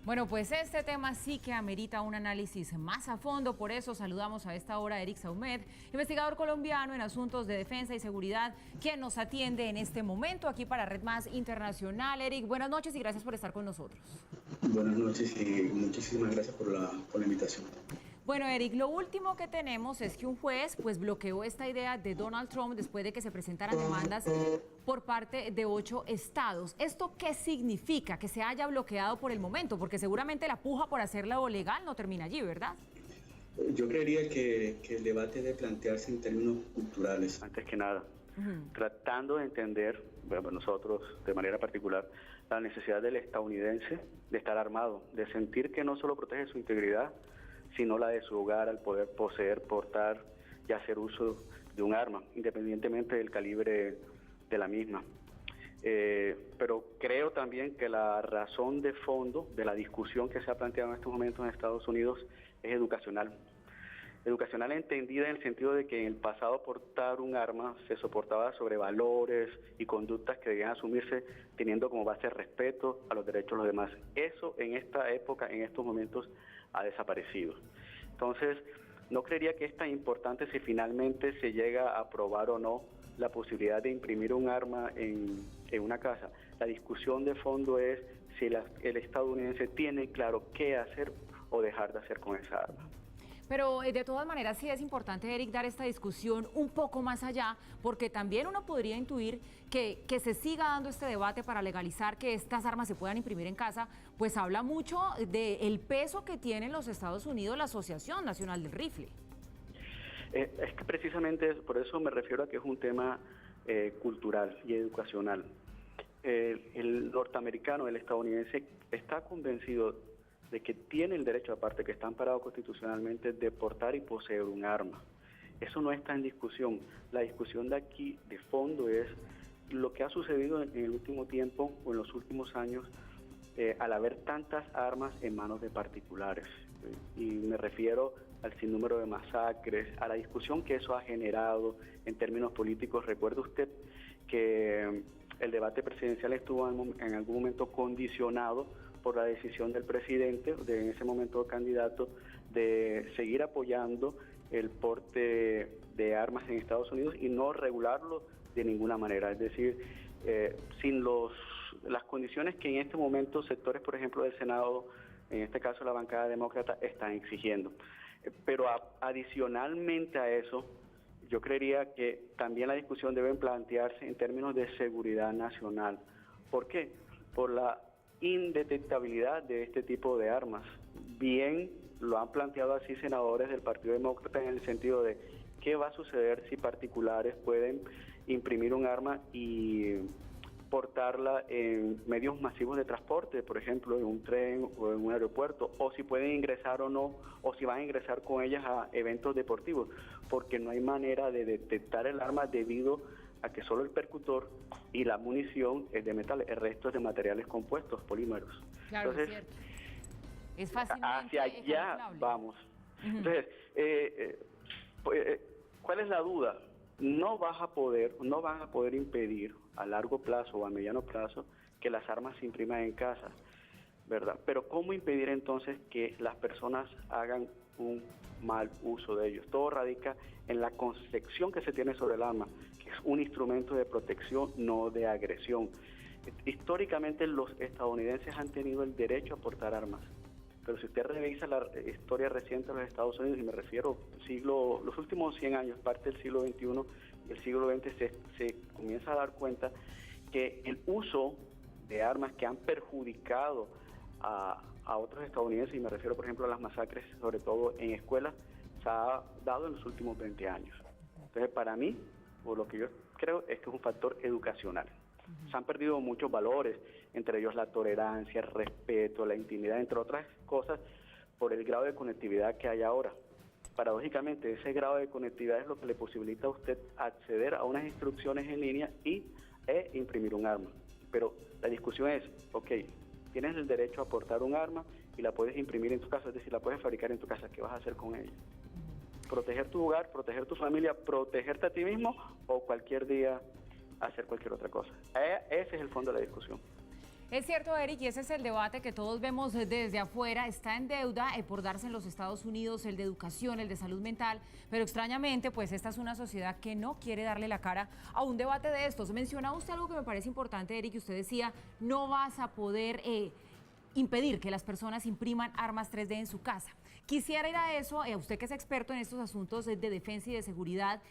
Bueno, pues este tema sí que amerita un análisis más a fondo, por eso saludamos a esta hora a Eric Saumet, investigador colombiano en asuntos de defensa y seguridad, quien nos atiende en este momento aquí para Red Más Internacional. Eric, buenas noches y gracias por estar con nosotros. Buenas noches y muchísimas gracias por la invitación. Bueno, Eric, lo último que tenemos es que un juez pues bloqueó esta idea de Donald Trump después de que se presentaran demandas por parte de 8 estados. ¿Esto qué significa que se haya bloqueado por el momento? Porque seguramente la puja por hacerlo legal no termina allí, ¿verdad? Yo creería que el debate debe plantearse en términos culturales. Antes que nada, tratando de entender, bueno, nosotros de manera particular, la necesidad del estadounidense de estar armado, de sentir que no solo protege su integridad, sino la de su hogar al poder poseer, portar y hacer uso de un arma, independientemente del calibre de la misma. Pero creo también que la razón de fondo de la discusión que se ha planteado en estos momentos en Estados Unidos es educacional. Educacional entendida en el sentido de que en el pasado portar un arma se soportaba sobre valores y conductas que debían asumirse teniendo como base el respeto a los derechos de los demás. Eso en esta época, en estos momentos, ha desaparecido. Entonces, no creería que es tan importante si finalmente se llega a aprobar o no la posibilidad de imprimir un arma en una casa. La discusión de fondo es si el estadounidense tiene claro qué hacer o dejar de hacer con esa arma. Pero de todas maneras sí es importante, Eric, dar esta discusión un poco más allá, porque también uno podría intuir que se siga dando este debate para legalizar que estas armas se puedan imprimir en casa, pues habla mucho del peso que tiene en los Estados Unidos la Asociación Nacional del Rifle. Es que precisamente por eso me refiero a que es un tema cultural y educacional. El norteamericano, el estadounidense, está convencido de que tiene el derecho, aparte que está amparado constitucionalmente, de portar y poseer un arma. Eso no está en discusión. La discusión de aquí, de fondo, es lo que ha sucedido en el último tiempo o en los últimos años al haber tantas armas en manos de particulares. Y me refiero al sinnúmero de masacres, a la discusión que eso ha generado en términos políticos. Recuerde usted que el debate presidencial estuvo en algún momento condicionado por la decisión del presidente, en ese momento candidato, de seguir apoyando el porte de armas en Estados Unidos y no regularlo de ninguna manera. Es decir, sin las condiciones que en este momento sectores, por ejemplo, del Senado, en este caso la bancada demócrata, están exigiendo. Pero adicionalmente a eso, yo creería que también la discusión debe plantearse en términos de seguridad nacional. ¿Por qué? Por la indetectabilidad de este tipo de armas. Bien lo han planteado así senadores del Partido Demócrata en el sentido de qué va a suceder si particulares pueden imprimir un arma y portarla en medios masivos de transporte, por ejemplo en un tren o en un aeropuerto, o si pueden ingresar o no, o si van a ingresar con ellas a eventos deportivos, porque no hay manera de detectar el arma debido a que solo el percutor y la munición es de metal, el resto es de materiales compuestos, polímeros. Claro, entonces, es cierto. Es fácilmente hacia allá vamos. Entonces, ¿cuál es la duda? No van a poder impedir a largo plazo o a mediano plazo que las armas se impriman en casa, ¿verdad? Pero ¿cómo impedir entonces que las personas hagan un mal uso de ellos? Todo radica en la concepción que se tiene sobre el arma, que es un instrumento de protección, no de agresión. Históricamente los estadounidenses han tenido el derecho a portar armas, pero si usted revisa la historia reciente de los Estados Unidos, y me refiero los últimos 100 años, parte del siglo XXI y el siglo XX, se comienza a dar cuenta que el uso de armas que han perjudicado a otros estadounidenses, y me refiero por ejemplo a las masacres, sobre todo en escuelas, se ha dado en los últimos 20 años. Entonces para mí, o lo que yo creo, es que es un factor educacional. Se han perdido muchos valores, entre ellos la tolerancia, el respeto, la intimidad, entre otras cosas, por el grado de conectividad que hay ahora. Paradójicamente, ese grado de conectividad es lo que le posibilita a usted acceder a unas instrucciones en línea e imprimir un arma. Pero la discusión es, ok, tienes el derecho a portar un arma y la puedes imprimir en tu casa, es decir, la puedes fabricar en tu casa. ¿Qué vas a hacer con ella? ¿Proteger tu hogar, proteger tu familia, protegerte a ti mismo o cualquier día hacer cualquier otra cosa? Ese es el fondo de la discusión. Es cierto, Eric, y ese es el debate que todos vemos desde afuera. Está en deuda por darse en los Estados Unidos el de educación, el de salud mental, pero extrañamente, pues esta es una sociedad que no quiere darle la cara a un debate de estos. Mencionaba usted algo que me parece importante, Eric, que usted decía, no vas a poder impedir que las personas impriman armas 3D en su casa. Quisiera ir a eso, usted que es experto en estos asuntos de defensa y de seguridad,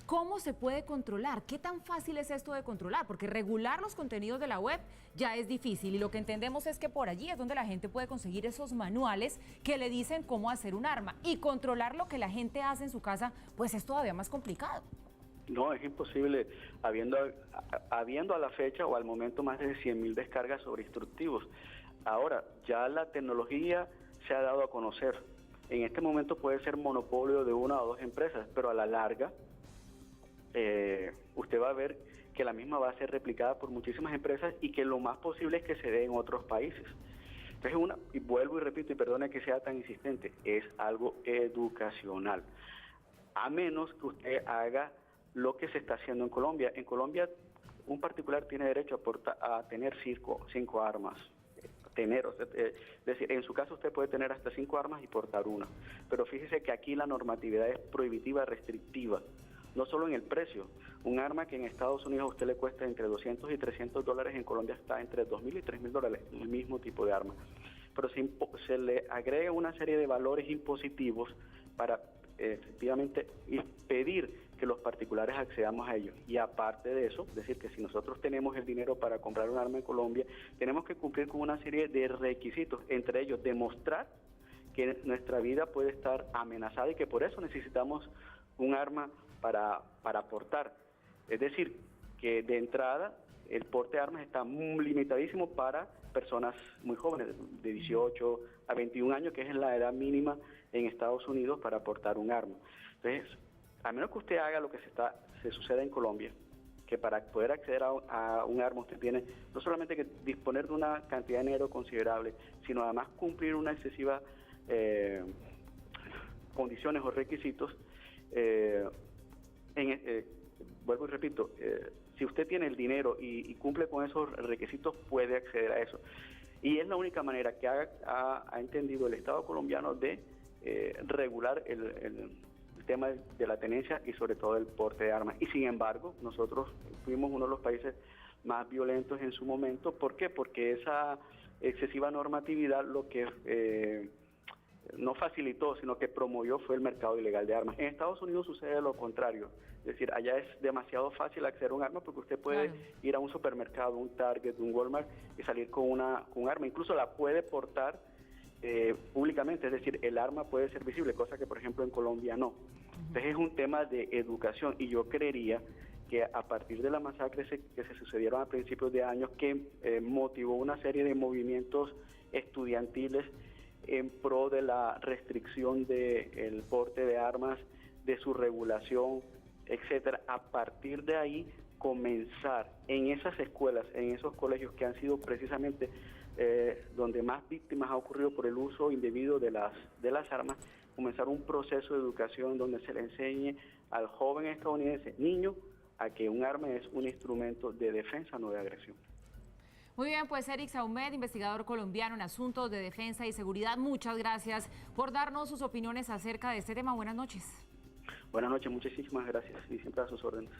¿cómo se puede controlar? ¿Qué tan fácil es esto de controlar? Porque regular los contenidos de la web ya es difícil y lo que entendemos es que por allí es donde la gente puede conseguir esos manuales que le dicen cómo hacer un arma, y controlar lo que la gente hace en su casa, pues es todavía más complicado. No, es imposible, habiendo a la fecha o al momento más de 100.000 descargas sobre instructivos. Ahora, ya la tecnología se ha dado a conocer. En este momento puede ser monopolio de una o dos empresas, pero a la larga usted va a ver que la misma va a ser replicada por muchísimas empresas y que lo más posible es que se dé en otros países. Entonces, y vuelvo y repito, y perdone que sea tan insistente, es algo educacional. A menos que usted haga lo que se está haciendo en Colombia. En Colombia, un particular tiene derecho a tener cinco armas. Es decir, en su caso usted puede tener hasta 5 armas y portar una. Pero fíjese que aquí la normatividad es prohibitiva, restrictiva. No solo en el precio. Un arma que en Estados Unidos a usted le cuesta entre $200 y $300, en Colombia está entre $2.000 y $3.000, el mismo tipo de arma. Pero se le agrega una serie de valores impositivos para efectivamente impedir que los particulares accedamos a ellos. Y aparte de eso, es decir, que si nosotros tenemos el dinero para comprar un arma en Colombia, tenemos que cumplir con una serie de requisitos, entre ellos demostrar que nuestra vida puede estar amenazada y que por eso necesitamos un arma para portar. Es decir, que de entrada el porte de armas está muy limitadísimo para personas muy jóvenes, de 18 a 21 años, que es la edad mínima en Estados Unidos para portar un arma. Entonces, a menos que usted haga lo que se sucede en Colombia, que para poder acceder a un arma usted tiene no solamente que disponer de una cantidad de dinero considerable, sino además cumplir una excesiva condiciones o requisitos. Vuelvo y repito, si usted tiene el dinero y cumple con esos requisitos, puede acceder a eso. Y es la única manera que ha entendido el Estado colombiano de regular el tema de la tenencia y sobre todo el porte de armas. Y sin embargo, nosotros fuimos uno de los países más violentos en su momento. ¿Por qué? Porque esa excesiva normatividad lo que no facilitó, sino que promovió fue el mercado ilegal de armas. En Estados Unidos sucede lo contrario, es decir, allá es demasiado fácil acceder a un arma porque usted puede ir a un supermercado, un Target, un Walmart y salir con un arma, incluso la puede portar públicamente, es decir, el arma puede ser visible, cosa que por ejemplo en Colombia no. Entonces es un tema de educación y yo creería que a partir de las masacres que se sucedieron a principios de años, que motivó una serie de movimientos estudiantiles en pro de la restricción del porte de armas, de su regulación, etcétera. A partir de ahí comenzar en esas escuelas, en esos colegios que han sido precisamente donde más víctimas ha ocurrido por el uso indebido de las armas, comenzar un proceso de educación donde se le enseñe al joven estadounidense, niño, a que un arma es un instrumento de defensa, no de agresión. Muy bien, pues Eric Saumet, investigador colombiano en asuntos de defensa y seguridad, muchas gracias por darnos sus opiniones acerca de este tema. Buenas noches. Buenas noches, muchísimas gracias y siempre a sus órdenes.